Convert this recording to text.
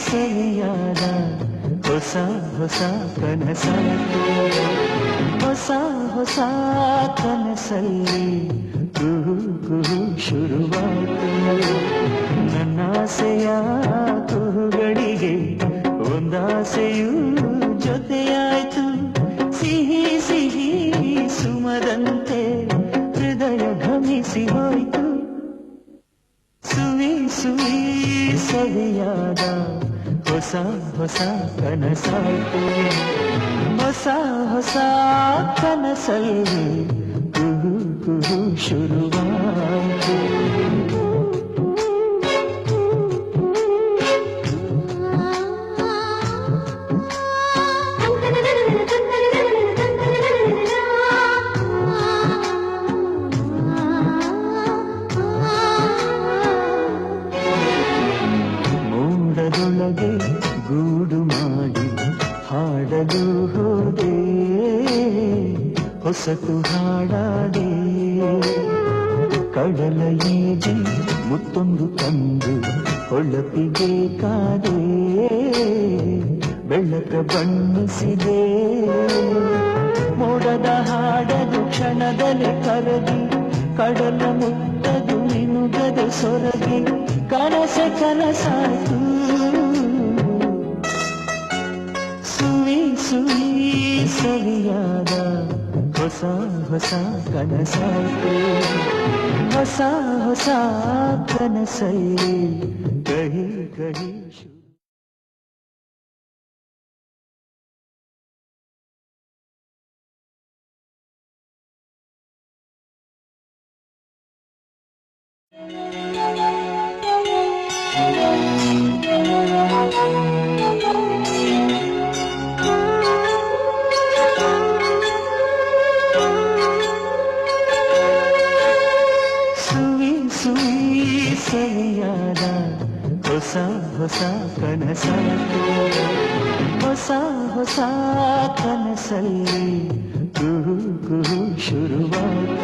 ಸವಿಯಾದ ಹೊಸ ಹೊಸ ಕನಸಾಯ್ತು, ಹೊಸ ಹೊಸ ಕನಸಲ್ಲಿ ಕುಹು ಕುಹು ಶುರುವಾಯ್ತು. ನನ್ನಾಸೆಯ ಕುಹುಗಳಿಗೆ ಒಂದಾಸೆಯೂ ಜೊತೆಯಾಯ್ತು. ಸಿಹಿ ಸಿಹಿ ಸುಮದಂತೆ ಹೃದಯ ಘಮಿಸಿ ಹೋಯ್ತು. ಸುವಿ ಸುವಿ ಸವಿಯಾದ ಹೊಸ ಹೊಸ ಕನಸಾಯ್ತು, ಹೊಸ ಹೊಸ ಕನಸಲ್ಲಿ ಕುಹು ಕುಹು ಶುರುವಾಯ್ತು. ಮೋಡದೊಳಗೆ ಗೂಡು ಮಾಡಿ ಹಾಡಲು ಹೋದೆ, ಹೊಸತು ಹಾಡಾದೆ. ಕಡಲ ಈಜಿ ಮುತ್ತೊಂದು ತಂದು ಹೊಳಪಿಗೆ ಕಾದೆ, ಬೆಳಕ ಬಣ್ಣಿಸಿದೆ. ಮೋಡದ ಹಾಡದು ಕ್ಷಣದಲ್ಲಿ ಕರಗಿ, ಕಡಲ ಮುಟ್ಟದು ನಿನುಗದ ಸೊರಗಿ, ಕನಸ ಕನಸಾಯ್ತು. ಸುವಿ ಸುವಿ ಸವಿಯಾದ ಹೊಸ ಹೊಸ ಕನಸಾಯ್ತು, ಹೊಸ ಹೊಸ ಕನಸಲ್ಲಿ ಕಹಿ ಕಹಿ ಸವಿಯಾದ ಹೊಸ ಹೊಸ ಕನಸಾಯ್ತು, ಹೊಸ ಹೊಸ ಕನಸಲ್ಲಿ ಕುಹು ಕುಹು ಶುರುವಾಯ್ತು.